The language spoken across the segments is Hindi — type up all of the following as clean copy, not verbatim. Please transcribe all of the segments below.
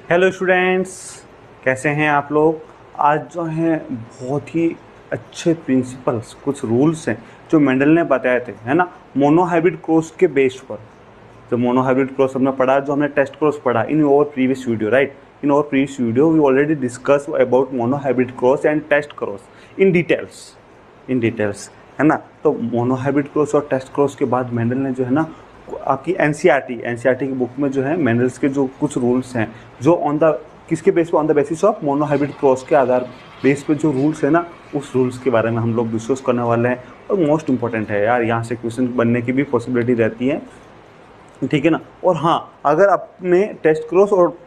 हेलो स्टूडेंट्स, कैसे हैं आप लोग। आज जो हैं बहुत ही अच्छे प्रिंसिपल्स, कुछ रूल्स हैं जो मेंडल ने बताए थे, है ना, मोनोहाइब्रिड क्रॉस के बेस पर। जो मोनोहाइब्रिड क्रॉस हमने पढ़ा, जो हमने टेस्ट क्रॉस पढ़ा in our previous video, right. In our previous video we already discuss about monohybrid cross and test cross in details, है ना। तो मोनोहाइब्रिड क्रॉस और टेस्ट क्रॉस के बाद मेंडल ने जो है ना आपकी एनसीईआरटी की बुक में जो है मेंडल्स के जो कुछ रूल्स हैं, जो ऑन द किसके बेस पे, on the basis of monohybrid cross के आधार बेस पे जो रूल्स है ना, उस रूल्स के बारे में हम लोग डिस्कस करने वाले हैं। और मोस्ट इंपॉर्टेंट है यार, यहाँ से क्वेश्चन बनने की भी पॉसिबिलिटी रहती है, ठीक है ना। और हाँ, अगर आपने टेस्ट क्रॉस और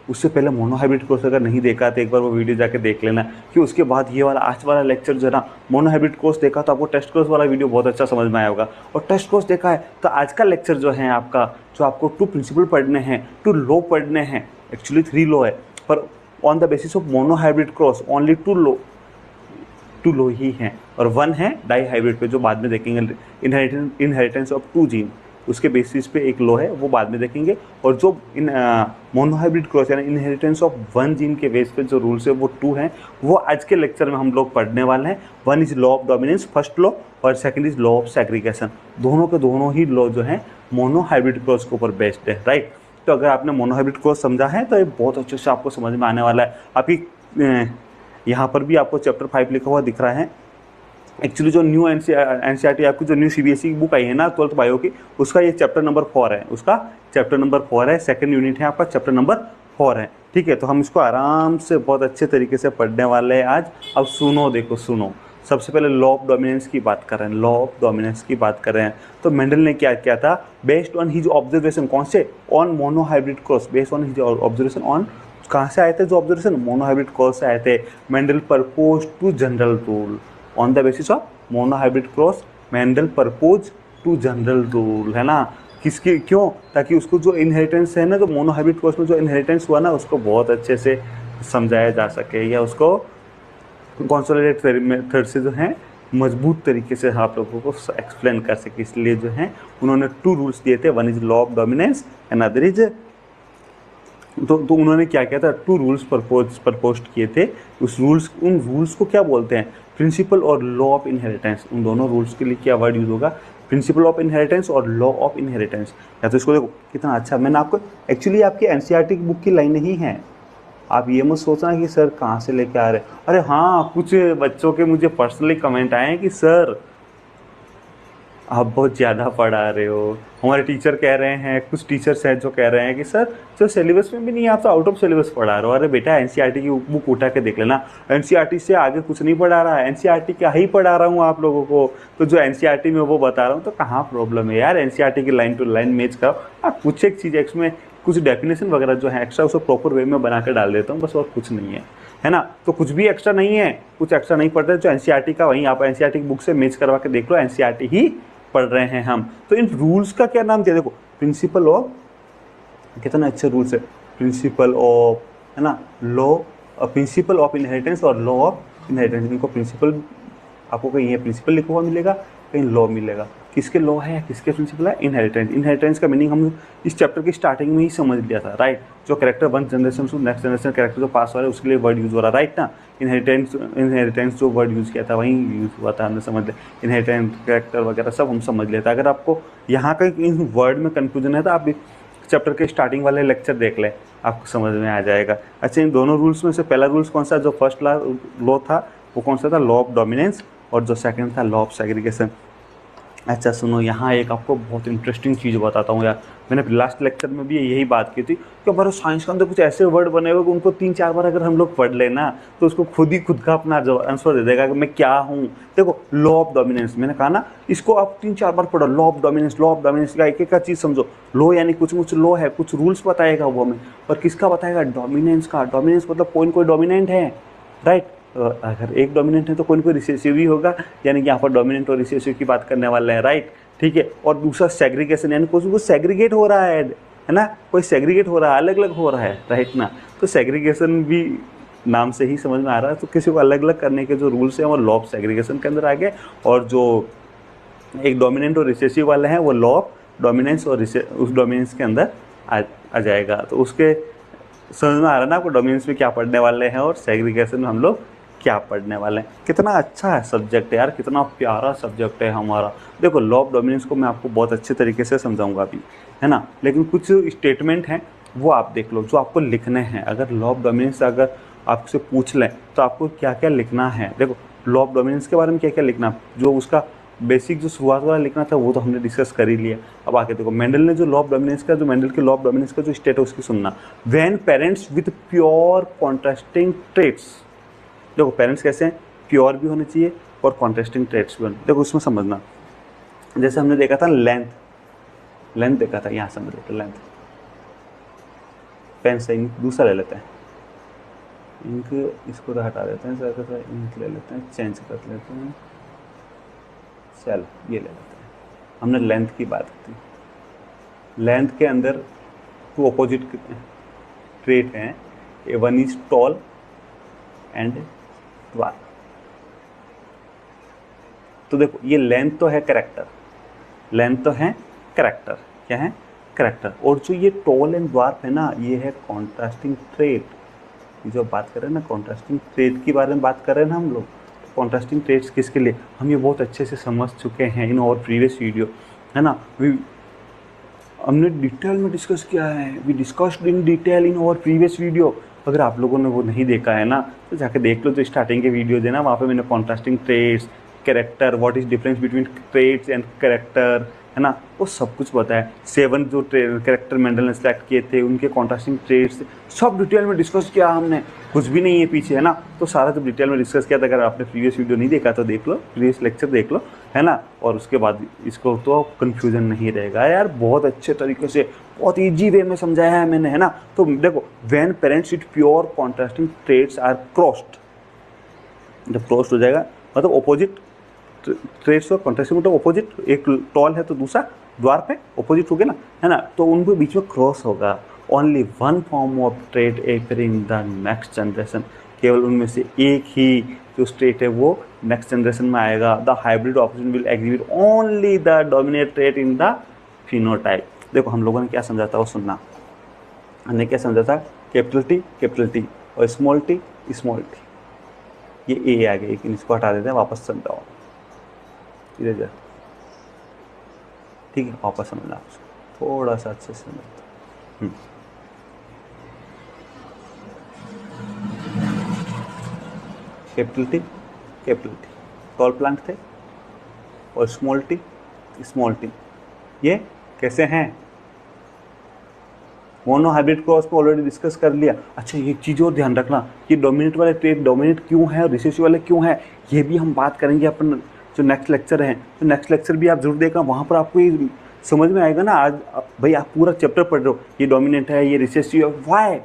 उससे पहले मोनोहाइब्रिड क्रॉस अगर नहीं देखा तो एक बार वो वीडियो जाके देख लेना, कि उसके बाद ये वाला आज वाला लेक्चर जो है ना, मोनोहाइब्रिड क्रॉस देखा तो आपको टेस्ट क्रॉस वाला वीडियो बहुत अच्छा समझ में आया होगा। और टेस्ट क्रॉस देखा है तो आज का लेक्चर जो है आपका, जो आपको 2 प्रिंसिपल पढ़ने हैं, 2 लॉ पढ़ने हैं, एक्चुअली 3 लॉ है, पर on the basis of monohybrid cross only 2 law ही हैं, और 1 है डाई हाइब्रिड पे जो बाद में देखेंगे, इनहेरिटेंस ऑफ 2 जीन, उसके बेसिस पे एक लॉ है वो बाद में देखेंगे। और जो इन मोनोहाइब्रिड क्रॉस यानी इनहेरिटेंस ऑफ 1 जीन के बेस पे जो रूल्स है वो 2 हैं, वो आज के लेक्चर में हम लोग पढ़ने वाले हैं। 1 is law of dominance, first law, और second is law of segregation. दोनों के दोनों ही लॉ जो है मोनोहाइब्रिड क्रॉस के ऊपर बेस्ड है, राइट। तो अगर आपने मोनोहाइब्रिड क्रॉस समझा है तो ये बहुत अच्छे से आपको समझ में आने वाला है। आपकी यहाँ पर भी आपको चैप्टर 5 लिखा हुआ दिख रहा है। एक्चुअली जो न्यू एनसीईआरटी आपकी जो न्यू सीबीएसई की बुक आई है ना 12th बायो की, उसका ये चैप्टर नंबर 4 है, उसका चैप्टर नंबर 4 है, सेकंड यूनिट है आपका, चैप्टर नंबर 4 है, ठीक है। तो हम इसको आराम से बहुत अच्छे तरीके से पढ़ने वाले हैं आज। अब सुनो, देखो सुनो, सबसे पहले लॉ ऑफ डोमिनेंस की बात कर रहे हैं, लॉ ऑफ डोमिनेंस की बात कर रहे हैं। तो मेंडल ने क्या किया था, बेस्ड ऑन हिज ऑब्जर्वेशन, कौन से, on monohybrid cross, based on his observation on, कहाँ से आए थे जो ऑब्जर्वेशन, मोनोहाइब्रिड क्रॉस से आए थे। Mendel propose two general rule on the basis of monohybrid cross, Mendel propose two general rule, है ना। किसकी, क्यों, ताकि उसको जो इनहेरिटेंस है ना, जो मोनोहाइब्रिड क्रॉस में जो इनहेरिटेंस हुआ ना, उसको बहुत अच्छे से समझाया जा सके, या उसको कंसोलिडेट मेथड से जो है मजबूत तरीके से आप लोगों को एक्सप्लेन कर सके, इसलिए जो है उन्होंने 2 रूल्स दिए थे। 1 is law of dominance and other is, तो उन्होंने क्या किया था, 2 रूल्स प्रपोज किए थे। उन रूल्स को क्या बोलते हैं, प्रिंसिपल और लॉ ऑफ इनहेरिटेंस। उन दोनों रूल्स के लिए क्या वर्ड यूज होगा, प्रिंसिपल ऑफ इनहेरिटेंस और लॉ ऑफ इनहेरिटेंस। या तो इसको देखो कितना अच्छा, मैंने आपको एक्चुअली आपकी एनसीईआरटी की बुक की लाइन ही है। आप ये मत सोचना कि सर कहाँ से लेके आ रहे हैं। अरे हाँ, कुछ बच्चों के मुझे पर्सनली कमेंट आए हैं कि सर आप बहुत ज़्यादा पढ़ा रहे हो। हमारे टीचर कह रहे हैं, कुछ टीचर्स हैं जो कह रहे हैं कि सर जो सिलेबस में भी नहीं, आप तो आउट ऑफ सिलेबस पढ़ा रहे हो। अरे बेटा, एनसीईआरटी की बुक उठा के देख लेना, एनसीईआरटी से आगे कुछ नहीं पढ़ा रहा है, एनसीईआरटी क्या ही पढ़ा रहा हूँ आप लोगों को। तो जो एनसीईआरटी में वो बता रहा हूँ, तो कहाँ प्रॉब्लम है यार, एनसीईआरटी की लाइन टू लाइन मैच करो। आप कुछ एक चीज़ इसमें कुछ डेफिनेशन वगैरह जो है एक्स्ट्रा, उसको प्रॉपर वे में बना के डाल देता हूँ, बस और कुछ नहीं है ना। तो कुछ भी एक्स्ट्रा नहीं है, कुछ एक्स्ट्रा नहीं पढ़ते। जो एनसीईआरटी का, वहीं आप एनसीईआरटी की बुक से मैच करवा के देख लो, एनसीईआरटी ही पढ़ रहे हैं हम। तो इन रूल्स का क्या नाम दिया, देखो, प्रिंसिपल ऑफ, कितना अच्छे रूल्स है, प्रिंसिपल ऑफ, है ना, लॉ, प्रिंसिपल ऑफ इनहेरिटेंस और लॉ ऑफ इनहेरिटेंस। इनको प्रिंसिपल, आपको कहीं ये प्रिंसिपल लिखा हुआ मिलेगा, कहीं लॉ मिलेगा। किसके लॉ है, किसके प्रिंसिपल है, इनहेरिटेंस। इनहेरिटेंस का मीनिंग हम इस चैप्टर की स्टार्टिंग में ही समझ लिया था, राइट। जो कैरेक्टर 1 जनरेशन से नेक्स्ट जनरेशन कैरेक्टर जो पास हो रहा है, उसके लिए वर्ड यूज हो रहा है, राइट ना। इनहेरिटेंस जो वर्ड यूज़ किया था वहीं यूज़ हुआ था, हमने समझ लिया। इनहेरिटेंस, कैरेक्टर वगैरह सब हम समझ लिया था। अगर आपको यहाँ का इन वर्ड में कन्फ्यूजन है तो आप चैप्टर के स्टार्टिंग वाले लेक्चर देख लें, आपको समझ में आ जाएगा। अच्छा, इन दोनों रूल्स में से पहला रूल्स कौन सा, जो फर्स्ट लॉ था वो कौन सा था, लॉ ऑफ डोमिनेंस, और जो सेकंड था लॉ ऑफ सेग्रीगेशन। अच्छा सुनो, यहाँ एक आपको बहुत इंटरेस्टिंग चीज़ बताता हूँ यार। मैंने लास्ट लेक्चर में भी यही बात की थी कि हमारे साइंस के अंदर कुछ ऐसे वर्ड बने हुए कि उनको 3-4 बार अगर हम लोग पढ़ लेना तो उसको खुद का अपना जो आंसर दे देगा कि मैं क्या हूँ। देखो, लॉ ऑफ डोमिनेंस, मैंने कहा ना, इसको आप 3-4 बार पढ़ो। Law of dominance, law of dominance का एक एक चीज़ समझो। लॉ यानी कुछ लॉ है, कुछ रूल्स बताएगा वो हमें, और किसका बताएगा, डोमिनेंस का। डोमिनेंस मतलब कोई डोमिनेंट है, राइट। अगर एक डोमिनेंट है तो कोई रिसेसिव ही होगा, यानी कि यहाँ पर डोमिनेंट और रिसेसिव की बात करने वाले हैं, राइट, ठीक है। और दूसरा सेग्रीगेशन, यानी कुछ सेग्रीगेट हो रहा है ना, कोई सेग्रीगेट हो रहा है, अलग अलग हो रहा है, राइट ना। तो सेग्रीगेशन भी नाम से ही समझ में आ रहा है। तो किसी को अलग अलग करने के जो रूल्स हैं वो लॉ ऑफ सेग्रीगेशन के अंदर आ गए, और जो एक डोमिनेंट और रिसेसिव वाले हैं वो लॉ ऑफ डोमिनेंस और उस डोमिनेंस के अंदर आ जाएगा। तो उसके समझ में आ रहा है ना आपको, डोमिनेंस में क्या पढ़ने वाले हैं और सेग्रीगेशन में हम लोग क्या पढ़ने वाले हैं। कितना अच्छा है सब्जेक्ट है यार, कितना प्यारा सब्जेक्ट है हमारा। देखो लॉ ऑफ डोमिनेंस को मैं आपको बहुत अच्छे तरीके से समझाऊंगा अभी, है ना, लेकिन कुछ स्टेटमेंट हैं वो आप देख लो जो आपको लिखने हैं। अगर लॉ ऑफ डोमिनेंस अगर आपसे पूछ लें तो आपको क्या क्या लिखना है। देखो लॉ ऑफ डोमिनेंस के बारे में क्या क्या लिखना, जो उसका बेसिक जो शुरुआत वाला लिखना था वो तो हमने डिस्कस कर ही लिया। अब आगे देखो मेंडल ने जो लॉ ऑफ डोमिनेंस का, जो मेंडल के लॉ ऑफ डोमिनेंस का जो स्टेट है उसकी सुनना। When parents with pure contrasting traits, देखो पेरेंट्स कैसे हैं, प्योर भी होने चाहिए और कॉन्ट्रास्टिंग ट्रेट्स भी होने। देखो उसमें समझना, जैसे हमने देखा था लेंथ देखा था, यहाँ समझ लेते लेंथ। पेन से इंक दूसरा ले लेते हैं, इंक इसको तो हटा देते हैं, सर इंक ले लेते हैं, चेंज कर लेते हैं, चल ये ले लेते हैं। हमने लेंथ की बात की, लेंथ के अंदर टू अपोजिट ट्रेट हैं, वन इज टॉल एंड द्वार। तो देखो ये लेंथ तो है कैरेक्टर, लेंथ तो है कैरेक्टर, क्या है कैरेक्टर, और जो ये टॉल एंड द्वार है ना ये है कॉन्ट्रास्टिंग ट्रेट। जो बात कर रहे हैं ना कॉन्ट्रास्टिंग ट्रेट के बारे में बात कर रहे हैं ना हम लोग, कॉन्ट्रास्टिंग ट्रेट्स किसके लिए, हम ये बहुत अच्छे से समझ चुके हैं इन और प्रीवियस वीडियो, है ना। हमने डिटेल में डिस्कस किया है, we discussed in detail in our previous video. अगर आप लोगों ने वो नहीं देखा है ना तो जाकर देख लो, जो स्टार्टिंग के वीडियोज है ना वहाँ पे मैंने contrasting traits, character, what is difference between traits and character, है ना, वो सब कुछ बताया। 7 जो कैरेक्टर मेंडल ने सेलेक्ट किए थे उनके कॉन्ट्रास्टिंग ट्रेट्स सब डिटेल में डिस्कस किया हमने, कुछ भी नहीं है पीछे, है ना। तो सारा जब डिटेल में डिस्कस किया था, अगर आपने प्रीवियस वीडियो नहीं देखा तो देख लो, प्रीवियस लेक्चर देख लो, है ना, और उसके बाद इसको तो कन्फ्यूजन नहीं रहेगा यार। बहुत अच्छे तरीके से बहुत ईजी वे में समझाया है मैंने, है ना। तो देखो when parents with pure contrasting traits are crossed, जब क्रॉस्ड हो जाएगा मतलब ऑपोजिट ट्रेट्स और कॉन्ट्रास्टिंग मतलब ऑपोजिट, एक टॉल है तो दूसरा द्वार पे ऑपोजिट हो गया ना, है ना, तो उनके बीच में क्रॉस होगा। Only one form of trait appearing the next generation, केवल उनमें से एक ही जो स्टेट है वो नेक्स्ट जनरेशन में आएगा। The hybrid operation will exhibit only the dominate trait in the phenotype. देखो हम लोगों ने क्या समझा था वो सुनना, हमने क्या समझा था, कैपिटल टी और स्मॉल टी, ये ए आ गया, लेकिन इसको हटा देते हैं, वापस समझाओ इधर जा, ठीक है, वापस समझना थोड़ा सा अच्छे से समझना। कैपिटल टी टॉल प्लांट थे और स्मॉल टी ये कैसे हैं, मोनो हाइब्रिड क्रॉस को ऑलरेडी डिस्कस कर लिया। अच्छा एक चीज़ और ध्यान रखना, ये डोमिनेट वाले ट्रेट डोमिनेट क्यों है और रिसेसिव वाले क्यों है, ये भी हम बात करेंगे अपन जो नेक्स्ट लेक्चर है। तो नेक्स्ट लेक्चर भी आप जरूर देखना, वहाँ पर आपको ये समझ में आएगा ना। आज भाई आप पूरा चैप्टर पढ़ रहे हो, ये डोमिनेट है, ये रिसेसिव है, वाई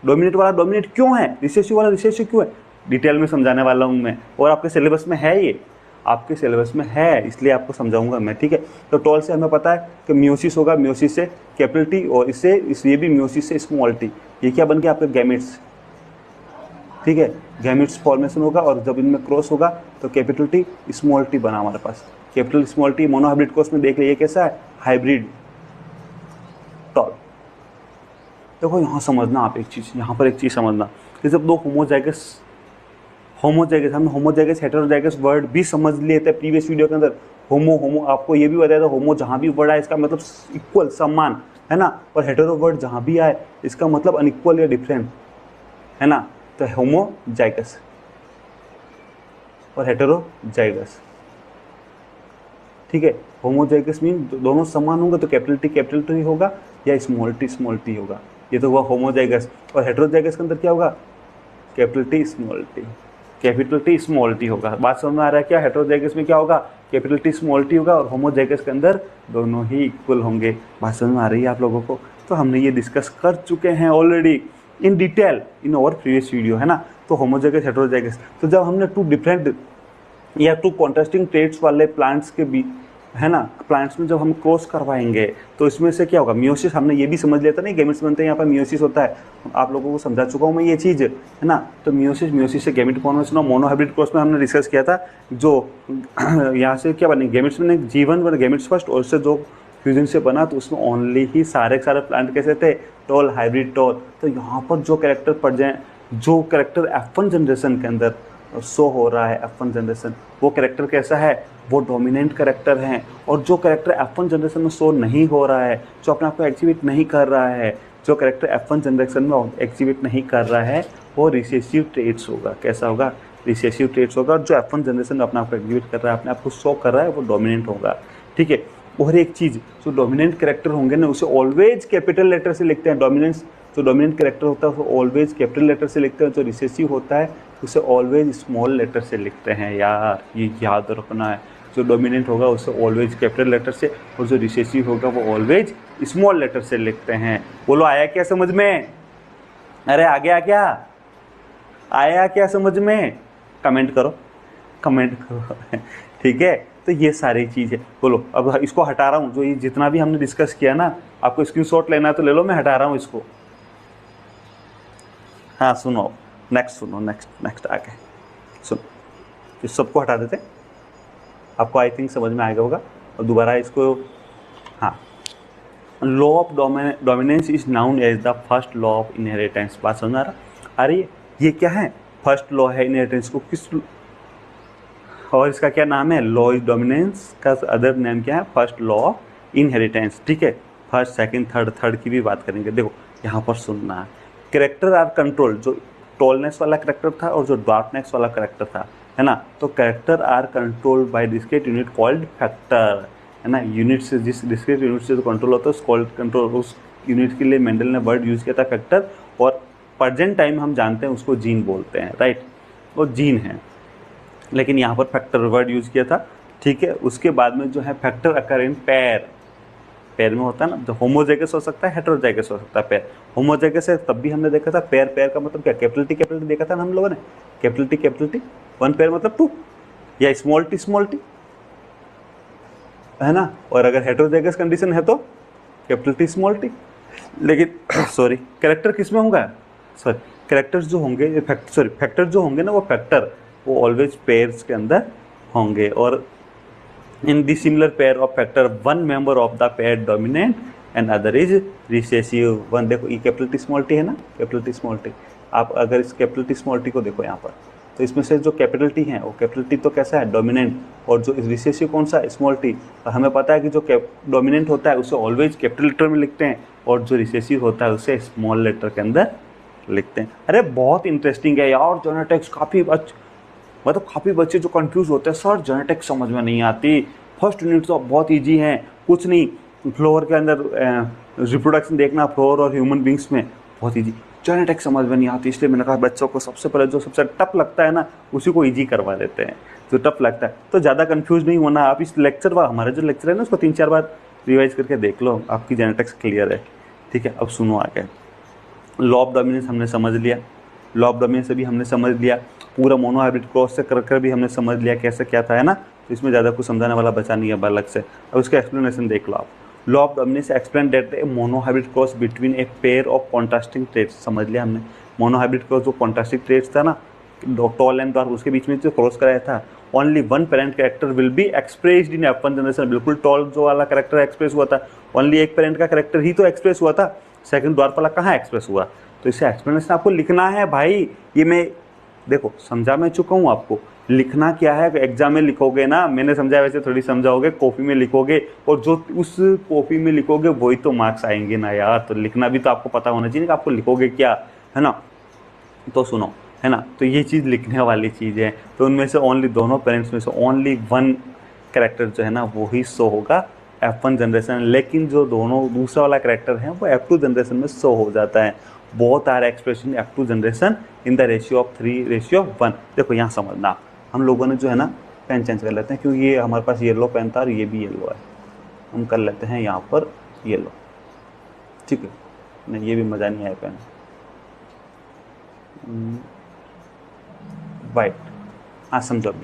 डोमिनेट वाला डोमिनेट क्यों है, रिसेसिव वाला रिसेसिव क्यों है, डिटेल में समझाने वाला हूँ मैं, और आपके सिलेबस में है, ये आपके सिलेबस में है, इसलिए आपको समझाऊंगा मैं, ठीक है। तो टॉल से हमें पता है कि म्योसिस होगा, म्योसिस से कैपिटल टी, और ये भी म्योसिस से स्मॉल टी, ये क्या बन गया आपके गैमेट्स, ठीक है, गैमेट्स फॉर्मेशन होगा, और जब इनमें क्रॉस होगा तो कैपिटल टी स्मॉल टी बना हमारे पास। Capital small T monohybrid cross में देख लिया, ये कैसा है, हाइब्रिड टॉल। देखो यहाँ समझना आप एक चीज़, यहाँ पर एक चीज़ समझना कि जब दो होमोजाइगस हमने होमोजाइगस हेटेरोजाइगस वर्ड भी समझ लिए थे प्रीवियस वीडियो के अंदर। होमो आपको ये भी बताया था, होमो जहाँ भी वर्ड आए इसका मतलब इक्वल, समान, है ना, और हेटेरो वर्ड जहाँ भी आए इसका मतलब अनइक्वल या डिफरेंट, है ना। तो होमोजाइगस और हेटेरोजाइगस, ठीक है, होमोजाइगस मीन दोनों समान होंगे तो कैपिटल टी होगा या स्मॉल टी होगा, ये तो हुआ होमोजाइगस। और हेटेरोजाइगस के अंदर क्या होगा, कैपिटल टी स्मॉल टी होगा। बात समझ में आ रहा है क्या, हेटेरोजाइगस में क्या होगा, कैपिटल टी स्मॉल टी होगा, और होमोजाइगस के अंदर दोनों ही इक्वल होंगे। बात समझ में आ रही है आप लोगों को। तो हमने ये डिस्कस कर चुके हैं already in detail in our previous video, है ना। तो होमोजाइगस हेटेरोजाइगस, तो जब हमने टू डिफरेंट या टू कॉन्ट्रास्टिंग ट्रेट्स वाले प्लांट्स के बीच, है ना, प्लांट्स में जब हम क्रॉस करवाएंगे तो इसमें से क्या होगा, म्योसिस, हमने ये भी समझ लिया था नहीं, गैमेट्स बनते हैं, यहाँ पर म्योसिस होता है, आप लोगों को समझा चुका हूँ मैं ये चीज़, है ना। तो म्योसिस से गैमेट फॉर्मेशन और मोनो हाइब्रिड क्रॉस में हमने डिस्कस किया था, जो यहाँ से क्या बने, गैमेट्स में जीवन बने, गैमेट्स फर्स्ट, और उससे जो फ्यूजन से बना, तो उसमें ओनली ही सारे प्लांट कैसे थे, टॉल, हाइब्रिड टॉल। तो यहाँ पर जो कैरेक्टर पड़ जाए, जो कैरेक्टर F1 जनरेशन के अंदर शो हो रहा है, F1 जनरेशन, वो कैरेक्टर कैसा है, वो डोमिनेंट कैरेक्टर है। और जो कैरेक्टर F1 जनरेशन में शो नहीं हो रहा है, जो अपने आप को एक्टिवेट नहीं कर रहा है, जो कैरेक्टर F1 जनरेशन में एक्टिवेट नहीं कर रहा है, वो रिसेसिव ट्रेट्स होगा। कैसा होगा, रिसेसिव ट्रेट्स होगा। और जो F1 जनरेशन में अपने आप को एक्टिवेट कर रहा है, अपने आप को शो कर रहा है, वो डोमिनेंट होगा। ठीक है। और एक चीज़, जो डोमिनेंट कैरेक्टर होंगे ना, उसे ऑलवेज कैपिटल लेटर से लिखते हैं। डोमिनेंस, जो डोमिनेंट कैरेक्टर होता है वो ऑलवेज कैपिटल लेटर से लिखते हैं। जो रिसेसिव होता है उसे ऑलवेज स्मॉल लेटर से लिखते हैं। यार ये याद रखना है, जो डोमिनेंट होगा उसे ऑलवेज कैपिटल लेटर से, और जो रिसेसिव होगा वो ऑलवेज स्मॉल लेटर से लिखते हैं। बोलो आया क्या समझ में? अरे आ गया क्या? आया क्या समझ में? कमेंट करो, कमेंट करो। ठीक है, तो ये सारी चीज़ है। बोलो, अब इसको हटा रहा हूँ, जो ये जितना भी हमने डिस्कस किया ना, आपको स्क्रीनशॉट लेना है तो ले लो, मैं हटा रहा हूँ इसको। हाँ सुनो, नेक्स्ट सुनो, नेक्स्ट आगे सुनो, इस सबको हटा देते, आपको आई थिंक समझ में आएगा होगा। और दोबारा इसको, हाँ, law of dominance is known as the first law of inheritance. बात समझ आ रहा? अरे ये क्या है, फर्स्ट लॉ है इनहेरिटेंस को, किस, और इसका क्या नाम है, लॉ ऑफ डोमिनेंस का अदर नेम क्या है, फर्स्ट लॉ ऑफ इनहेरिटेंस। ठीक है, फर्स्ट, सेकंड, थर्ड की भी बात करेंगे। देखो यहाँ पर सुनना, कैरेक्टर आर कंट्रोल, जो टॉलनेस वाला कैरेक्टर था और जो डार्कनेस वाला कैरेक्टर था, है ना, तो character are controlled by discrete unit called factor, है ना। यूनिट से, जिस डिस्क्रीट यूनिट से जो कंट्रोल होता है उस कॉल्ड कंट्रोल, उस यूनिट के लिए मेंडल ने वर्ड यूज़ किया था फैक्टर, और प्रेजेंट टाइम हम जानते हैं उसको जीन बोलते हैं, राइट, वो जीन है, लेकिन यहाँ पर फैक्टर वर्ड यूज़ किया था। ठीक है, उसके बाद में जो है फैक्टर अकर इन पैर, पैर में होता है ना, तो होमोजाइगस हो सकता है, हेटेरोजाइगस हो सकता है। पैर होमोजाइगस है, तब भी हमने देखा था पैर, पैर का मतलब क्या, कैपिटल टी देखा था ना हम लोगों ने, कैपिटल टी, वन पैर मतलब टू, या स्मॉल टी, है ना। और अगर हेटेरोजाइगस कंडीशन है तो कैपिटल टी, स्मॉल टी। लेकिन सॉरी, कैरेक्टर किस में होगा, सॉरी, कैरेक्टर्स जो होंगे, फैक्टर जो होंगे ना, वो फैक्टर वो ऑलवेज पेयर्स के अंदर होंगे। और in the similar pair of factor, one member of the pair dominant and other is recessive. One, देखो ये कैपिटल टी स्मॉल टी है ना, कैपिटल टी स्मॉल टी, आप अगर इस कैपिटल टी स्मॉल टी को देखो यहाँ पर, तो इसमें से जो कैपिटल टी है वो कैपिटल टी तो कैसा है, डोमिनेंट, और जो रिसेसिव कौन सा, स्मॉल टी। और हमें पता है कि जो डोमिनेंट होता है उसे ऑलवेज कैपिटल लेटर में लिखते हैं, और जो रिसेसिव होता है उसे स्मॉल लेटर के अंदर लिखते हैं। अरे बहुत इंटरेस्टिंग है यार जेनेटिक्स, काफ़ी बच्चे जो कंफ्यूज होते हैं, सर जेनेटिक्स समझ में नहीं आती, फर्स्ट यूनिट तो बहुत इजी है, कुछ नहीं, फ्लोर के अंदर रिप्रोडक्शन देखना, फ्लोर और ह्यूमन बींग्स में बहुत इजी, जेनेटिक्स समझ में नहीं आती। इसलिए मैंने कहा बच्चों को सबसे पहले जो सबसे टफ लगता है ना, उसी को इजी करवा देते हैं, जो टफ लगता है। तो ज़्यादा कंफ्यूज नहीं होना, आप इस लेक्चर व हमारा जो लेक्चर है ना, उसको 3-4 बार रिवाइज करके देख लो, आपकी जेनेटिक्स क्लियर है। ठीक है, अब सुनो आगे, लॉ ऑफ डोमिनेंस हमने समझ लिया, लॉ ऑफ डोमिनेंस भी हमने समझ लिया, पूरा मोनो हाइब्रिड क्रॉस से कर भी हमने समझ लिया कैसे क्या था, है ना। तो इसमें ज़्यादा कुछ समझाने वाला बचा नहीं है अलग से। अब उसका एक्सप्लेनेशन देख लो आप। Law of dominance explain that A mono hybrid cross between a pair of contrasting traits. समझ लिया हमने, मोनो हाइब्रिड क्रॉस जो कॉन्ट्रास्टिंग ट्रेट्स था ना, टॉल एंड डार्क, उसके बीच में जो क्रॉस कराया था, only one parent character will be expressed in F1 generation. बिल्कुल टॉल जो वाला कैरेक्टर एक्सप्रेस हुआ था, ओनली एक पेरेंट का कैरेक्टर ही तो एक्सप्रेस हुआ था, सेकंड डॉर्क वाला कहाँ एक्सप्रेस हुआ। तो इसे एक्सप्लेनेशन आपको लिखना है भाई। ये मैं देखो समझा मैं चुका हूँ आपको, लिखना क्या है, एग्जाम में लिखोगे ना, मैंने समझाया वैसे थोड़ी समझाओगे, कॉपी में लिखोगे, और जो उस कॉपी में लिखोगे वही तो मार्क्स आएंगे ना यार। तो लिखना भी तो आपको पता होना चाहिए कि आपको लिखोगे क्या, है ना। तो सुनो, है ना, तो ये चीज़ लिखने वाली चीज़ है। तो उनमें से ओनली, दोनों पेरेंट्स में से ओनली वन कैरेक्टर जो है ना वो ही शो होगा F1 जनरेशन, लेकिन जो दोनों दूसरा वाला कैरेक्टर है वो F2 जनरेशन में शो हो जाता है। Both are expression F2 generation in the ratio of 3:1। देखो यहाँ समझना, हम लोगों ने जो है ना पेन चेंज कर लेते हैं, क्योंकि ये हमारे पास येलो पेन था और ये भी येलो है, हम कर लेते हैं यहाँ पर येलो, ठीक है। नहीं ये भी मज़ा नहीं आया पेन, वाइट। हाँ समझो, अब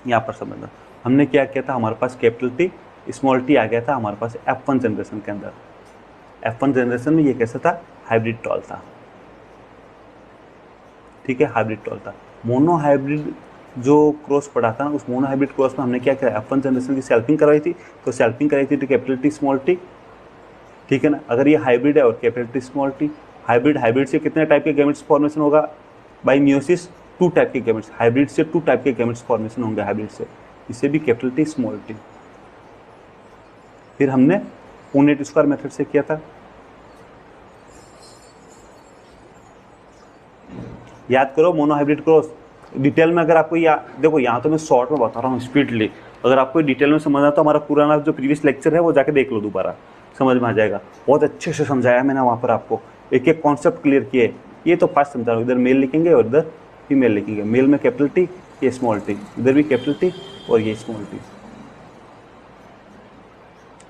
यहाँ पर समझना, हमने क्या किया था, हमारे पास कैपिटल टी स्मॉल टी आ गया था हमारे पास F1 जनरेशन के अंदर। F1 जनरेशन में ये कैसा था, हाइब्रिड टॉल था, ठीक है, हाइब्रिड टॉल था। मोनो हाइब्रिड जो क्रॉस पढ़ा था उस मोनो हाइब्रिड क्रॉस में हमने क्या किया, F1 जनरेशन की सेल्फिंग करवाई थी, तो सेल्फिंग कराई थी तो कैपिटल टी स्मॉल टी, ठीक है ना। अगर ये हाइब्रिड है और capital T small T, hybrid से कितने टाइप के गैमेट्स फॉर्मेशन होगा, बाय मियोसिस 2 टाइप के गैमेट्स, हाइब्रिड से 2 टाइप के गैमेट्स फॉर्मेशन होंगे हाइब्रिड से, इससे भी कैपिटल टी स्मॉल टी। फिर हमने पुनेट स्क्वायर मेथड से किया था, याद करो मोनो हाइब्रिड क्रॉस। डिटेल में अगर आपको देखो यहाँ तो मैं शॉर्ट में बता रहा हूँ स्पीडली, अगर आपको डिटेल में समझना तो हमारा पुराना जो प्रीवियस लेक्चर है वो जाके देख लो, दोबारा समझ में आ जाएगा। बहुत अच्छे से समझाया मैंने वहाँ पर, आपको एक एक कॉन्सेप्ट क्लियर किए। ये तो फास्ट समझा रहा हूँ, इधर मेल लिखेंगे और इधर फीमेल लिखेंगे, मेल में कैपिटल टी, ये स्मॉल टी, इधर भी कैपिटल टी और ये स्मॉल टी,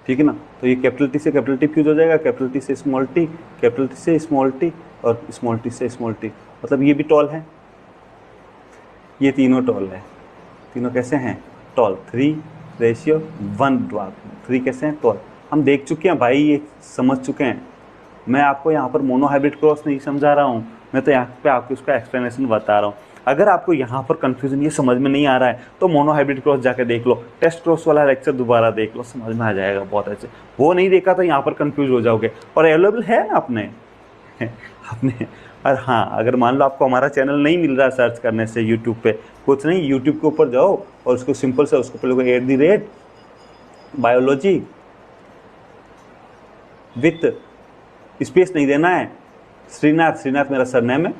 ठीक है ना। तो ये कैपिटल टी से कैपिटल टी फ्यूज हो जाएगा, कैपिटल टी से स्मॉल टी, कैपिटल टी से स्मॉल टी और स्मॉल टी से स्मॉल टी, मतलब ये भी टॉल है, ये तीनों टॉल है। तीनों कैसे हैं, टॉल, 3:1 ड्वार्फ, 3 कैसे हैं, टॉल। हम देख चुके हैं भाई, ये समझ चुके हैं। मैं आपको यहाँ पर मोनो हाइब्रिड क्रॉस नहीं समझा रहा हूँ, मैं तो यहाँ पे आपको उसका एक्सप्लेनेशन बता रहा हूँ। अगर आपको यहाँ पर कंफ्यूजन ये समझ में नहीं आ रहा है तो मोनो हाइब्रिड क्रॉस जाके देख लो, टेस्ट क्रॉस वाला लेक्चर दोबारा देख लो, समझ में आ जाएगा बहुत अच्छे। वो नहीं देखा तो यहाँ पर कंफ्यूज हो जाओगे, और अवेलेबल है ना अपने अपने। और हाँ, अगर मान लो आपको हमारा चैनल नहीं मिल रहा सर्च करने से यूट्यूब पे, कुछ नहीं, यूट्यूब के ऊपर जाओ और उसको सिंपल से उसको पहले @biology विथ स्पेस नहीं देना है, श्रीनाथ मेरा सरनेम है,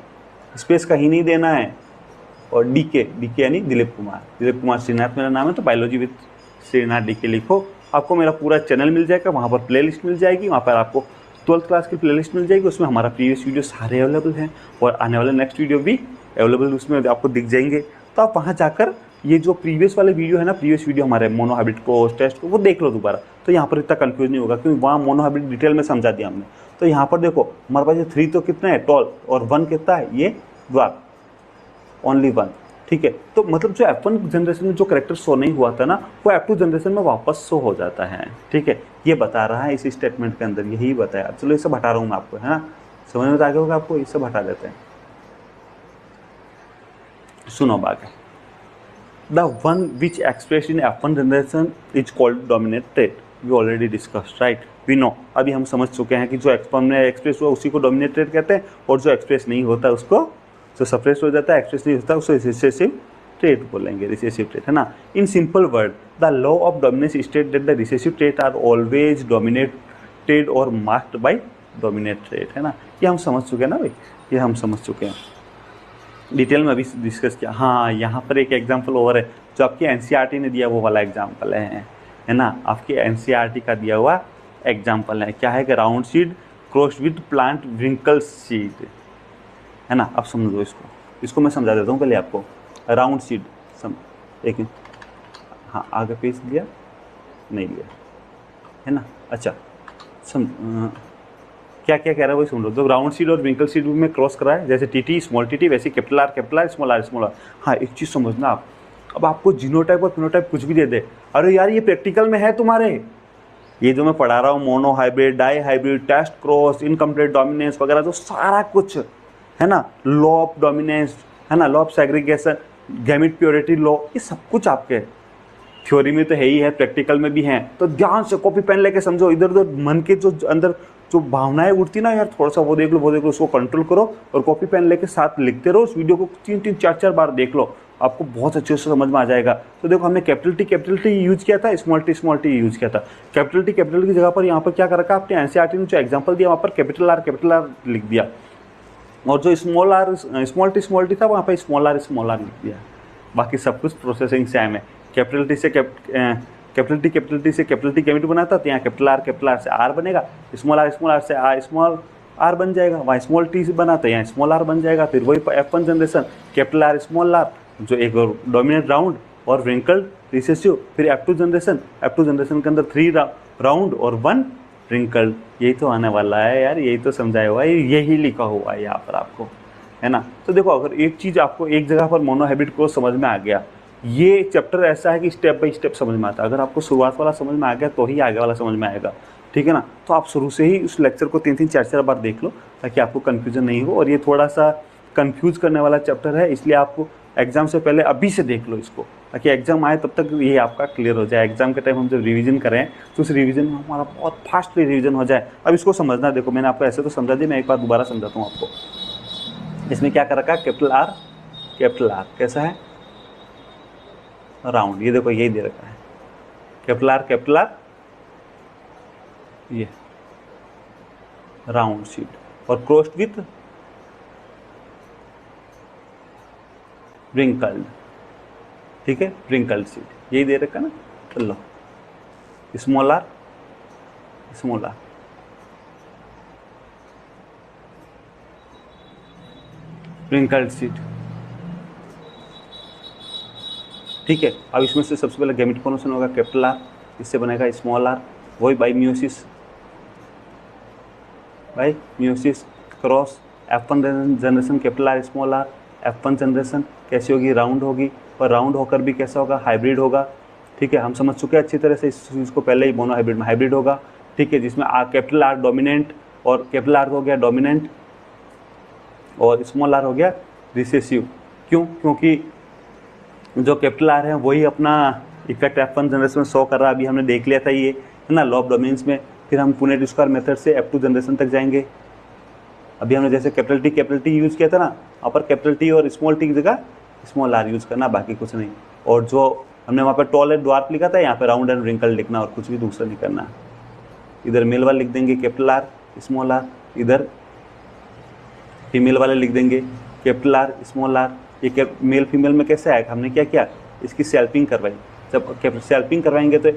स्पेस कहीं नहीं देना है, और डीके यानी दिलीप कुमार श्रीनाथ मेरा नाम है, तो बायोलॉजी विद श्रीनाथ डीके लिखो, आपको मेरा पूरा चैनल मिल जाएगा। वहाँ पर प्लेलिस्ट मिल जाएगी, वहाँ पर आपको 12th क्लास की प्लेलिस्ट मिल जाएगी, उसमें हमारा प्रीवियस वीडियो सारे अवेलेबल हैं, और आने वाले नेक्स्ट वीडियो भी अवेलेबल उसमें आपको दिख जाएंगे। तो आप वहाँ जाकर ये जो प्रीवियस वाले वीडियो है ना, प्रीवियस वीडियो हमारे मोनो हाइब्रिड को टेस्ट को, वो देख लो दोबारा, तो यहाँ पर इतना कंफ्यूज नहीं होगा, क्योंकि वहाँ मोनो हाइब्रिड डिटेल में समझा दिया हमने। तो यहाँ पर देखो हमारे पास ये 3 तो कितना है, टॉल, और 1 कितना है, ये ड्वार्फ, ओनली 1, ठीक है। तो मतलब जो F1 जनरेशन में जो करेक्टर शो नहीं हुआ था ना, वो F2 जनरेशन में वापस शो हो जाता है, ठीक है। ये बता रहा है इस स्टेटमेंट के अंदर, यही बताया। चलो ये सब हटा रहा हूँ मैं आपको, है ना, समझ में आ गया होगा आपको, ये सब हटा देते हैं। सुनो बात, the one which express in F1 generation is called dominate trait, we already discussed, right, we know. अभी हम समझ चुके हैं कि जो F1 में एक्सप्रेस हुआ उसी को डोमिनेट ट्रेट कहते हैं, और जो एक्सप्रेस नहीं होता उसको, जो सप्रेस हो जाता है, एक्सप्रेस नहीं होता, उसको रिसेसिव ट्रेट बोलेंगे, रिसेसिव ट्रेट, है ना। In simple word, the law of dominance state that the recessive trait are always dominated और मार्क्ड बाय डोमिनेट ट्रेट, है ना। ये हम समझ चुके हैं ना भाई, ये हम समझ चुके हैं, डिटेल में अभी डिस्कस किया। हाँ, यहाँ पर एक एग्जाम्पल और है जो आपकी NCERT ने दिया, वो वाला एग्जाम्पल है ना, आपके NCERT का दिया हुआ एग्जाम्पल है। क्या है कि round seed crossed with plant wrinkle seed, है ना। अब समझो इसको मैं समझा देता हूँ पहले आपको। राउंड सीड एक, हाँ आगे पेज लिया नहीं लिया, है ना। अच्छा क्या कह रहा है वही सुन लो। तो राउंड सीड और विंकल सीड में क्रॉस करा है, जैसे टीटी स्मॉल टीटी, वैसे कैपिटल आर स्मॉल आर। हाँ, एक चीज़ समझना आप, अब आपको जीनोटाइप और फिनोटाइप कुछ भी दे दे, अरे यार ये प्रैक्टिकल में है तुम्हारे, ये जो मैं पढ़ा रहा हूँ, monohybrid, dihybrid, test cross, incomplete dominance वगैरह, जो सारा कुछ है ना, लॉ ऑफ डोमिनेंस, है ना, law of segregation, gamete purity law, ये सब कुछ आपके थ्योरी में तो है ही है, प्रैक्टिकल में भी है। तो ध्यान से कॉपी पेन लेके समझो, इधर उधर मन के जो अंदर जो भावनाएं उठती ना, यार थोड़ा सा वो देख लो, उसको कंट्रोल करो और कॉपी पेन लेके साथ लिखते रहो। उस वीडियो को 3-3 4-4 बार देख लो, आपको बहुत अच्छे से समझ में आ जाएगा। तो देखो हमने कैपिटल टी यूज किया था, स्मॉल टी यूज किया था। कैपिटल की जगह पर यहाँ पर क्या कर रखा आपने, NCERT ने जो एग्जाम्पल दिया वहाँ पर कैपिटल आर लिख दिया, और जो स्मॉल टी था वहाँ पर स्मॉल आर लिख दिया। बाकी सब कुछ प्रोसेसिंग सेम है। कैपिटल टी से कैपिटल टी गैमेट बनाता, तो यहाँ कैपिटल आर से आर बनेगा, स्मॉल आर से स्मॉल आर बन जाएगा, वहाँ स्मॉल टी से बना तो यहाँ स्मॉल आर बन जाएगा। फिर वही F1 generation, capital R small R, जो एक डोमिनेट राउंड और रिंकल्ड रिसेसिव। फिर F2 जनरेशन के अंदर 3 राउंड और 1 रिंकल्ड। यही तो आने वाला है यार, यही तो समझाया हुआ है, यही लिखा हुआ है यहाँ पर आपको, है ना। तो देखो अगर एक चीज़ आपको एक जगह पर मोनो हाइब्रिड को समझ में आ गया, ये चैप्टर ऐसा है कि स्टेप बाय स्टेप समझ में आता है। अगर आपको शुरुआत वाला समझ में आ गया तो ही आगे वाला समझ में आएगा, ठीक है ना। तो आप शुरू से ही उस लेक्चर को 3-3 4-4 बार देख लो ताकि आपको कन्फ्यूजन नहीं हो। और ये थोड़ा सा कन्फ्यूज करने वाला चैप्टर है, इसलिए आपको एग्जाम से पहले अभी से देख लो इसको, ताकि एग्जाम आए तब तक ये आपका क्लियर हो जाए। एग्जाम के टाइम हम जब रिवीजन करें तो उस रिवीजन में हमारा बहुत फास्टली रिवीजन हो जाए। अब इसको समझना, देखो मैंने आपको ऐसे तो समझा दिया, मैं एक बार दोबारा समझाता हूँ आपको। इसमें क्या कर रखा है, कैपिटल आर कैसा है, राउंड, ये देखो यही दे रखा है कैपिटल आर ये राउंड शीट, और क्रॉस्ड विथ रिंकल्ड, ठीक है, रिंकल्ड शीट, यही दे रखा ना। चलो स्मॉल आर रिंकल्ड शीट, ठीक है। अब इसमें से सबसे पहले गैमेट फॉर्मेशन होगा कैपिटल आर, इससे बनेगा स्मॉल आर, वही by meiosis cross F1 generation capital R small R, F1 generation कैसी होगी, राउंड होगी, और राउंड होकर भी कैसा होगा, हाइब्रिड होगा, ठीक है। हम समझ चुके हैं अच्छी तरह से इस चीज़ को, पहले ही मोनो हाइब्रिड में हाइब्रिड होगा, ठीक है, जिसमें कैपिटल आर डोमिनेंट, और कैपिटल आर हो गया डोमिनेंट और स्मॉल आर हो गया रिसेसिव। क्यों? क्योंकि जो कैपिटल आर है वही अपना इफेक्ट F1 जनरेशन में शो कर रहा है, अभी हमने देख लिया था ये, है ना, लॉ ऑफ डोमेन्स में। फिर हम पुनेट स्क्वायर मेथड से F2 जनरेशन तक जाएंगे। अभी हमने जैसे कैपिटल टी यूज़ किया था ना, अपर कैपिटल टी और स्मॉल टी की जगह स्मॉल आर यूज़ करना, बाकी कुछ नहीं। और जो हमने वहाँ पर टॉल एंड ड्वार्फ लिखा था, यहाँ पे राउंड एंड रिंकल लिखना, और कुछ भी दूसरा नहीं करना। इधर मेल वाले लिख देंगे कैपिटल आर स्मॉल आर, इधर फीमेल वाले लिख देंगे कैपिटल आर स्मॉल आर। ये मेल फीमेल में कैसे आएगा, हमने क्या किया, इसकी सेल्फिंग करवाई। जब सेल्फिंग करवाएंगे तो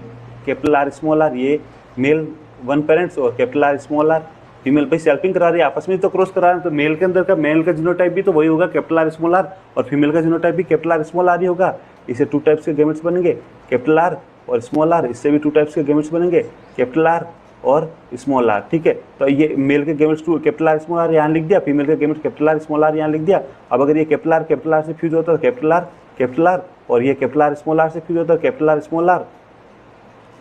कैपिटल आर स्मॉल आर ये मेल वन पेरेंट्स, और capital R small R female. भाई सेल्फिंग करा रही है, आपस में तो क्रॉस करा रहे हैं, तो मेल के अंदर का मेल का जीनोटाइप भी तो वही होगा कैपिटल आर स्मॉल आर, और फीमेल का जीनोटाइप भी कैपिटल आर स्मॉल आर ही होगा। इससे 2 टाइप्स के गैमेट्स बनेंगे, कैपिटल आर और स्मॉल आर। इससे भी 2 टाइप्स के गैमेट्स बनेंगे, कैपिटल आर और स्मॉल आर, ठीक है। तो ये मेल के gametes capital R small R यहाँ लिख दिया, फीमेल के gametes capital R small R यहाँ लिख दिया। अब अगर ये कैपिटल आर से फ्यूज होता है कैपिटल आर, और ये कैपिटल आर स्मॉल आर से फ्यूज होता है कैपिटल आर स्मॉल आर,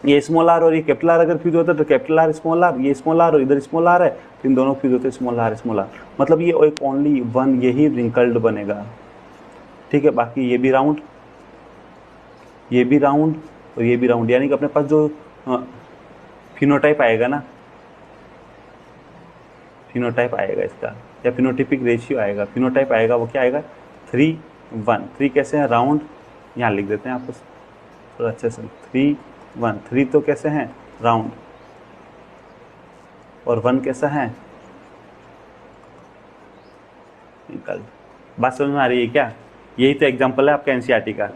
ये स्मॉल आर और ये कैपिटल आर अगर फ्यूज होता है तो कैपिटल आर स्मॉल आर, ये स्मॉल आर और इधर स्मॉल आर है, तो इन दोनों फ्यूज होते हैं स्मॉल आर। मतलब ये एक ओनली वन यही रिंकल्ड बनेगा, ठीक है। बाकी ये भी राउंड और ये भी राउंड, यानी कि अपने पास जो फिनोटाइप आएगा ना, फिनोटाइप आएगा इसका, या फिनोटिपिक रेशियो आएगा, फिनोटाइप आएगा वो क्या आएगा 3:1। 3 कैसे है, राउंड, यहाँ लिख देते हैं आपको थोड़ा अच्छे से, 3:1। 3 तो कैसे हैं, राउंड, और 1 कैसा है, निकल। बात समझ में आ रही है क्या? यही तो एग्जाम्पल है आपका एनसीईआरटी का,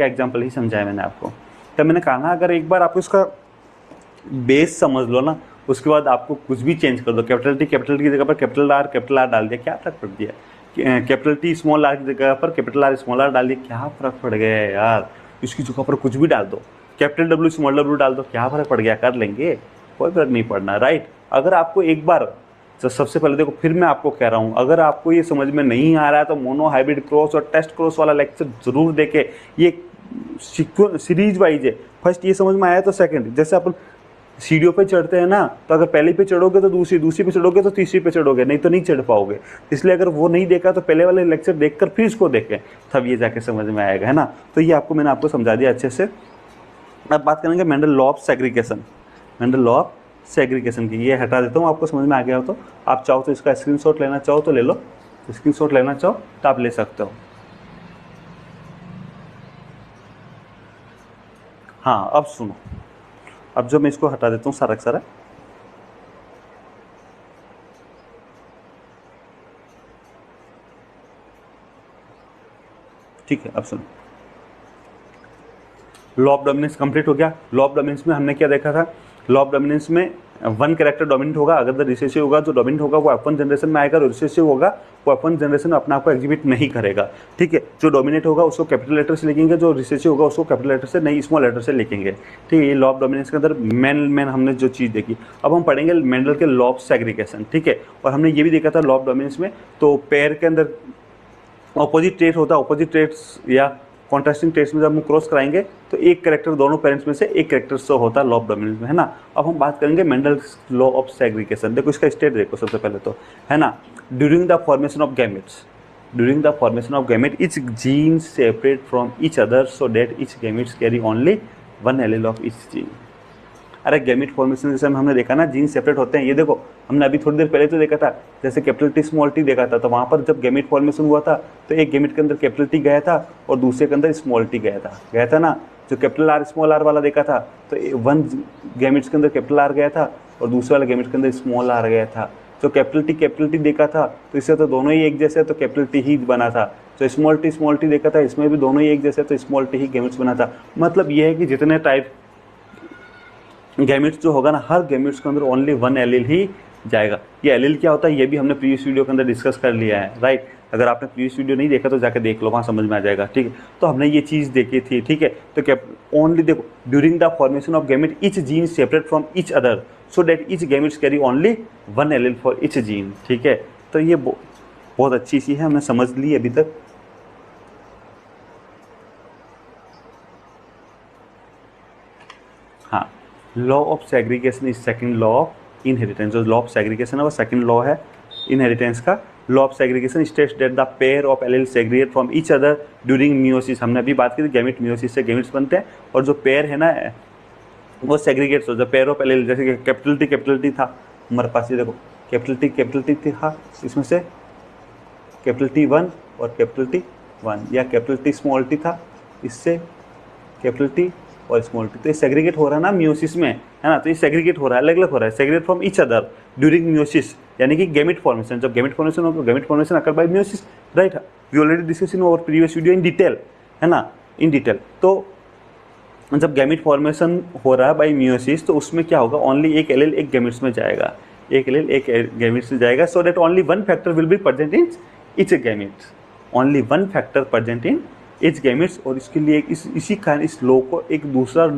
एग्जाम्पल ही समझाया मैंने आपको। तब मैंने कहा ना, अगर एक बार आपको इसका बेस समझ लो ना, उसके बाद आपको कुछ भी चेंज कर दो, कैपिटल टी की जगह पर कैपिटल आर डाल दिया, क्या फर्क पड़ दिया? कैपिटल टी स्मॉल आर की जगह पर कैपिटल आर स्मॉल आर डाल दिया, क्या फर्क पड़ गया यार? इसकी जगह पर कुछ भी डाल दो, कैपिटल डब्ल्यू स्मॉल डब्ल्यू डाल दो, क्या फर्क पड़ गया? कर लेंगे, कोई फर्क नहीं पड़ना, राइट। अगर आपको एक बार, तो सबसे पहले देखो, फिर मैं आपको कह रहा हूँ, अगर आपको ये समझ में नहीं आ रहा है तो मोनो हाइब्रिड क्रॉस और टेस्ट क्रॉस वाला लेक्चर जरूर देखें। ये सीरीज वाइज है, फर्स्ट ये समझ में आया तो सेकंड, जैसे अपन सीढ़ियों पे चढ़ते हैं ना, तो अगर पहले पे चढ़ोगे तो दूसरी पे चढ़ोगे तो तीसरी पे चढ़ोगे, नहीं तो नहीं चढ़ पाओगे। इसलिए अगर वो नहीं देखा तो पहले वाले लेक्चर देखकर फिर इसको देखें, तब ये जाके समझ में आएगा, है ना। तो ये मैंने आपको समझा दिया अच्छे से। अब बात करेंगे मेंडल लॉ ऑफ सेग्रीगेशन की। ये हटा देता हूँ, आपको समझ में आ गया हो तो आप चाहो तो इसका स्क्रीनशॉट लेना चाहो तो ले लो, स्क्रीनशॉट लेना चाहो तो आप ले सकते हो। हाँ, अब सुनो, अब जो मैं इसको हटा देता हूँ सारा ठीक है। अब सुनो, लॉ ऑफ डोमिनेंस कंप्लीट हो गया। लॉ ऑफ डोमिनेंस में हमने क्या देखा था? लॉ ऑफ डोमिनेंस में 1 कैरेक्टर डोमिनेंट होगा, अगर द रिसेसिव होगा, जो डोमिनेंट होगा वो F1 जनरेशन में आएगा, और रिसेसिव होगा वो F1 जनरेशन में अपने आप को एग्जिबिट नहीं करेगा, ठीक है। जो डोमिनेट होगा उसको कैपिटल लेटर से लिखेंगे, जो रिसेसिव होगा उसको कैपिटल लेटर से नहीं स्मॉल लेटर से लिखेंगे, ठीक है। ये लॉ ऑफ डोमिनेंस के अंदर मेन हमने जो चीज़ देखी। अब हम पढ़ेंगे मेंडल के लॉ ऑफ सेग्रीगेशन, ठीक है। और हमने ये भी देखा था लॉ ऑफ डोमिनेंस में, तो पेयर के अंदर ऑपोजिट ट्रेट होता है, ऑपोजिट ट्रेट्स या कॉन्ट्रास्टिंग ट्रेट्स में जब हम क्रॉस कराएंगे तो एक कैरेक्टर, दोनों पेरेंट्स में से एक कैरेक्टर से होता है लॉ ऑफ डोमिनेंस में, है ना। अब हम बात करेंगे मेंडल्स लॉ ऑफ सेग्रीगेशन। देखो इसका स्टेट देखो सबसे पहले तो, है ना, during the formation of gametes, during the formation of gamete each gene separate from each other so that each gametes carry only one allele of each gene. अरे गैमेट फॉर्मेशन जैसे हमने देखा ना, जीन सेपरेट होते हैं। ये देखो हमने अभी थोड़ी देर पहले तो देखा था, जैसे कैपिटल टी स्मॉल टी देखा था, तो वहाँ पर जब गैमेट फॉर्मेशन हुआ था तो एक गैमेट के अंदर कैपिटल टी गया था और दूसरे के अंदर स्मॉल टी गया था ना। जो कैपिटल आर स्मॉल आर वाला देखा था तो वन गैमेट्स के अंदर कैपिटल आर गया था और दूसरे वाले गैमेट के अंदर स्मॉल आर गया था। जो कैपिटल टी देखा था तो इससे तो दोनों ही एक जैसे, तो कैपिटल टी ही बना था। जो स्मॉल टी देखा था इसमें भी दोनों ही एक जैसे, तो स्मॉल टी ही गैमेट्स बना था। मतलब ये है कि जितने टाइप गैमेट्स जो होगा ना, हर गैमेट्स के अंदर ओनली वन एलील ही जाएगा। ये एलील क्या होता है ये भी हमने प्रीवियस वीडियो के अंदर डिस्कस कर लिया है, राइट। अगर आपने प्रीवियस वीडियो नहीं देखा तो जाकर देख लो, वहाँ समझ में आ जाएगा, ठीक है। तो हमने ये चीज़ देखी थी, ठीक है। तो क्या ओनली देखो, during the formation of gamete each gene separate from each other so that each gametes carry only one allele for each gene, ठीक है। तो ये बहुत अच्छी चीज़ है, हमने समझ ली अभी तक। हाँ, law of segregation is second law of inheritance. जो लॉ ऑफ सेग्रीगेशन है वो सेकंड लॉ है इनहेरिटेंस का। Law of segregation states that the pair of allele segregate from each other during meiosis. हमने अभी बात की थी गैमेट मियोसिस से गैमेट्स बनते हैं, और जो पेयर है ना वो सेग्रीगेट्स हो। जो पेयर ऑफ एलील जैसे कि कैपिटल टी था हमारे पास, ये देखो कैपिटल टी था, इसमें से कैपिटल टी वन और कैपिटल टी वन, या कैपिटल टी स्मॉल टी था, इससे कैपिटल टी और स्मॉल टी। तो ये सेग्रीगेट हो रहा है ना मियोसिस में, है ना। तो ये सेग्रीगेट हो रहा है, अलग अलग हो रहा है, segregate from each other during meiosis, यानी कि गैमेट फॉर्मेशन। जब गैमेट फॉर्मेशन होगा, gamete formation occur by meiosis, right. We already discuss in our previous video in detail, है ना, इन डिटेल। तो जब गैमेट फॉर्मेशन हो रहा है बाय मियोसिस, तो उसमें क्या होगा, ओनली एक एलील एक गैमेट्स में जाएगा, एक एलील एक गैमेट्स में जाएगा, so that only one factor will be present in each gametes, only one factor present in each gametes. और इसके लिए इसी कारण इस लॉ को एक दूसरा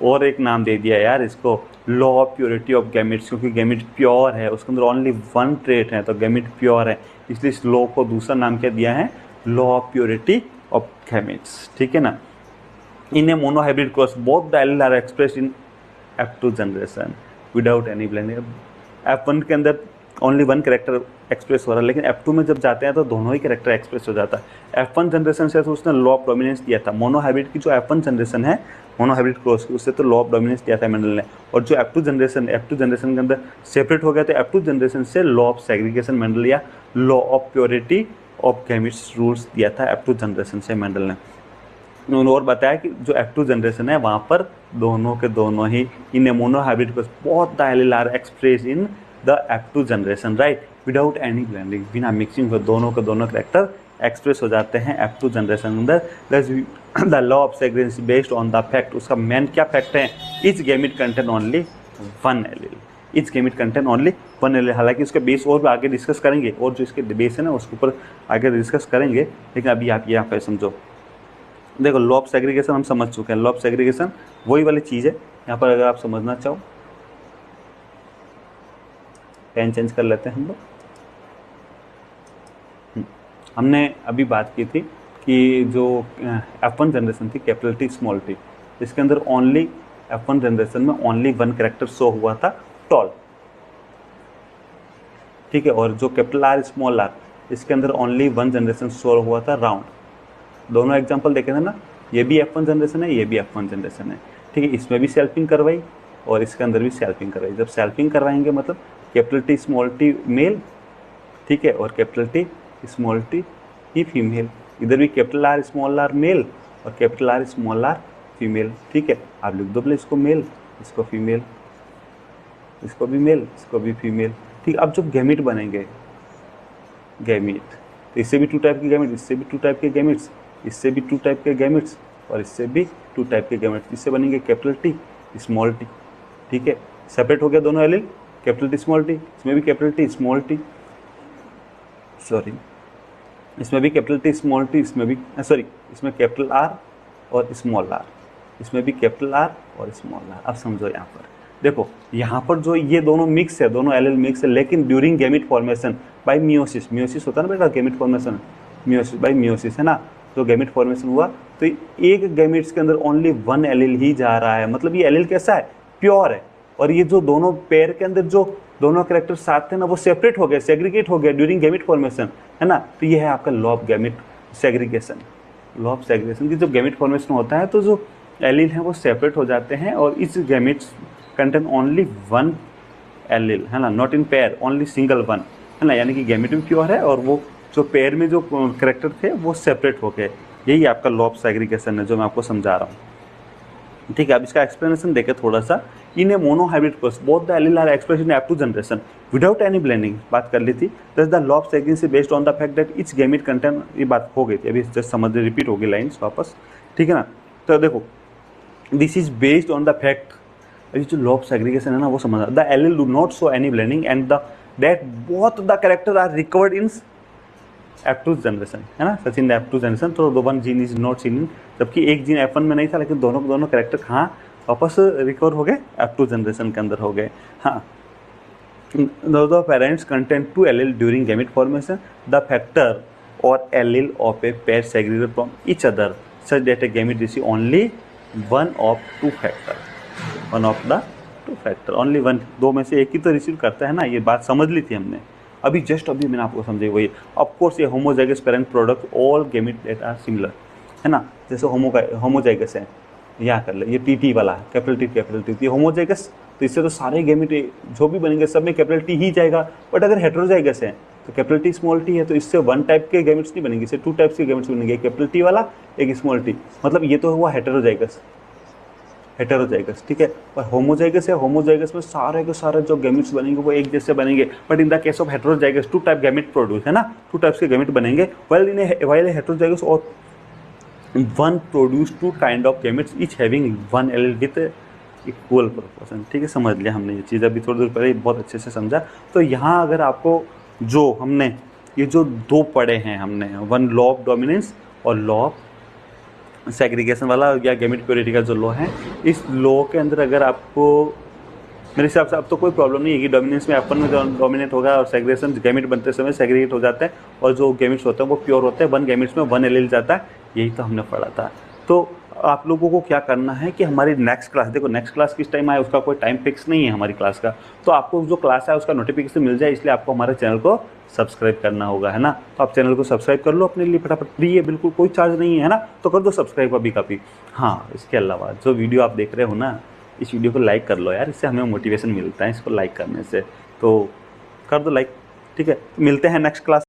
और एक नाम दे दिया यार इसको, law of purity of gametes, क्योंकि गैमेट प्योर है, उसके अंदर ओनली वन ट्रेट है, तो गैमेट प्योर है, इसलिए इस लॉ को दूसरा नाम क्या दिया है, law of purity of gametes, ठीक है ना। In a monohybrid cross both the allele are expressed in F2 generation without any blending. F1 के अंदर ओनली वन कैरेक्टर एक्सप्रेस हो रहा है, लेकिन F2 में जब जाते हैं तो दोनों ही कैरेक्टर एक्सप्रेस हो जाता है। F1 जनरेशन से तो उसने लॉ ऑफ डोमिनेंस दिया था, मोनोहाइब्रिड की जो F1 जनरेशन है मोनोहाइब्रिड क्रॉस की, उससे तो लॉ ऑफ डोमिनेंस दिया था मेंडल ने। और जो F2 जनरेशन के अंदर सेपरेट हो गया, तो F2 जनरेशन से लॉ ऑफ सेग्रीगेशन मेंडल या law of purity of gametes rules दिया था F2 जनरेशन से मेंडल ने। उन्होंने और बताया कि जो F2 जनरेशन है वहाँ पर दोनों के दोनों ही in monohybrid cross both the allele are express in the F2 generation, right, without any blending, बिना मिक्सिंग हुए दोनों के दोनों कैरेक्टर एक्सप्रेस हो जाते हैं F2 जनरेशन के अंदर। The law of segregation based on the fact, उसका मेन क्या फैक्ट है, each gamete contain only one allele, each gamete contain only one allele. हालांकि उसका बेस और भी आगे डिस्कस करेंगे, और जो इसके बेस है ना उसके ऊपर आगे डिस्कस करेंगे, लेकिन अभी आप यहाँ पर समझो। देखो लॉ ऑफ सेग्रीगेशन हम समझ चुके हैं, लॉ ऑफ सेग्रीगेशन वही वाली चीज़ है। यहाँ पर अगर आप समझना चाहो, पेन चेंज कर लेते हैं हम लोग। हमने अभी बात की थी कि जो F1 जनरेशन थी कैपिटल टी स्मॉल टी, इसके अंदर ओनली F1 जनरेशन में ओनली वन कैरेक्टर शो हुआ था, टॉल, ठीक है। और जो कैपिटल आर स्मॉल आर, इसके अंदर ओनली वन जनरेशन शो हुआ था, राउंड। दोनों एग्जांपल देखे थे ना, ये भी F1 जनरेशन है, ये भी F1 जनरेशन है, ठीक है। इसमें भी सेल्फिंग करवाई और इसके अंदर भी सेल्फिंग करवाई। जब सेल्फिंग करवाएंगे मतलब capital T small T male, ठीक है, और कैपिटल टी स्मॉल टी ही फीमेल। इधर भी capital R small R male और capital R small R female, ठीक है। आप लिख दो, इसको मेल, इसको फीमेल, इसको भी मेल, इसको भी फीमेल, ठीक। अब जब गैमेट बनेंगे, गैमेट, तो इससे भी टू टाइप के गैमेट, इससे भी टू टाइप के गैमेट्स, इससे भी टू टाइप के गैमेट्स, और इससे भी टू टाइप के गैमेट्स। इससे बनेंगे कैपिटल टी स्मॉल टी, ठीक है। सेपरेट हो गया दोनों allele, capital T small T, इसमें भी capital T small T, sorry, इसमें भी कैपिटल टी स्मॉल टी, इसमें भी सॉरी, इसमें कैपिटल आर और स्मॉल आर, इसमें भी कैपिटल आर और स्मॉल आर। अब समझो यहाँ पर देखो, यहाँ पर जो ये दोनों मिक्स है, दोनों एलील मिक्स है, लेकिन during gamete formation by meiosis, meiosis होता है ना बेटा, gamete formation meiosis bye meiosis, है ना। तो गैमेट फॉर्मेशन हुआ तो एक गैमेट्स के अंदर ओनली वन एलील ही जा रहा है, मतलब ये एलील कैसा है, प्योर है, और ये जो दोनों पेयर के अंदर जो दोनों कैरेक्टर साथ थे ना वो सेपरेट हो गए, सेग्रीगेट हो गए ड्यूरिंग गैमेट फॉर्मेशन, है ना। तो ये है आपका law of gamete segregation. Law of segregation की जब गैमेट फॉर्मेशन होता है तो जो एलील हैं वो सेपरेट हो जाते हैं और इस gametes contain only one allele, है ना, not in pair, only single one, है ना, यानी कि गैमेट भी प्योर है और वो जो पेयर में जो कैरेक्टर थे वो सेपरेट हो गए। यही आपका लॉ ऑफ सेग्रीगेशन है जो मैं आपको समझा रहा हूँ। ठीक है, अब इसका एक्सप्लेनेशन देखें थोड़ा सा। In a monohybrid cross both the allele are expressed in F2 generation without any blending, बात कर ली थी। Thus the law of segregation based on the fact that each gamete contain, ये बात हो गई थी अभी, जस्ट समझ रिपीट होगी लाइन्स वापस, ठीक है ना। तो देखो this is based on the fact, अभी जो लॉ ऑफ सेग्रीगेशन है ना वो समझना, the allele do not show any blending and the that both the character are recovered in F2 generation, है ना, such in the F2 generation. तो the one gene is not seen in, जबकि एक जीन F1 में नहीं था लेकिन दोनों कैरेक्टर कहाँ वापस रिकवर हो गए, F2 जनरेशन के अंदर हो गए। हाँ, the parents contain two allele during gamete formation, the factor और allele of a pair segregated from each other such that a gamete receive only one of two factor, one of the two factor, only one, दो में से एक ही तो रिसीव करता है ना। ये बात समझ ली थी हमने अभी, जस्ट अभी मैंने आपको समझाई वही। ऑफकोर्स ये homozygous parent product all gamete that are similar, है ना, जैसे होमोजाइगस है, यहाँ कर ले, ये टी वाला है, कैपिटल टी, ये होमोजाइगस, तो इससे तो सारे गैमेट जो भी बनेंगे सब में कैपिटल टी ही जाएगा। बट अगर हेटेरोजाइगस है तो कैपिटल टी स्मॉल टी है, तो इससे वन टाइप के गैमेट्स नहीं बनेंगे, इससे टू टाइप्स के गैमेट्स बनेंगे, एक कैपिटल टी वाला, एक स्मॉल टी, मतलब ये तो हुआ हेटेरोजाइगस, ठीक है। और होमोजाइगस है, होमोजाइगस में सारे के सारे जो गैमेट्स बनेंगे वो एक जैसे बनेंगे। But in the case of heterozygous two type gamete produce, है ना, टू टाइप्स के गैमेट बनेंगे। वाइल हेटेरोजाइगस और one produce two kind of gametes each having one allele with equal proportion. ठीक है, समझ लिया हमने ये चीज़, अभी थोड़ी देर पहले बहुत अच्छे से समझा। तो यहाँ अगर आपको जो हमने ये जो दो पढ़े हैं हमने, वन लॉ ऑफ डोमिनेंस और लॉ ऑफ सेग्रीगेशन वाला या गैमेट प्योरिटी का जो लॉ है, इस लॉ के अंदर अगर आपको मेरे हिसाब से अब तो कोई प्रॉब्लम नहीं है कि डोमिनेंस में अपन में डोमिनेट होगा और सेग्रीगेशन गैमेट बनते समय सेग्रीगेट हो जाता है और जो गैमेट्स होते हैं वो प्योर होते हैं, वन गैमेट्स में वन एलील जाता है, यही तो हमने पढ़ा था। तो आप लोगों को क्या करना है कि हमारी नेक्स्ट क्लास, देखो नेक्स्ट क्लास किस टाइम आए उसका कोई टाइम फिक्स नहीं है हमारी क्लास का, तो आपको जो क्लास है उसका नोटिफिकेशन मिल जाए, इसलिए आपको हमारे चैनल को सब्सक्राइब करना होगा, है ना। तो आप चैनल को सब्सक्राइब कर लो अपने लिए फटाफट, फ्री है बिल्कुल, कोई चार्ज नहीं है ना, तो कर दो सब्सक्राइब अभी काफ़ी। हाँ, इसके अलावा जो वीडियो आप देख रहे हो ना, इस वीडियो को लाइक कर लो यार, इससे हमें मोटिवेशन मिलता है इसको लाइक करने से, तो कर दो लाइक, ठीक है। मिलते हैं नेक्स्ट क्लास।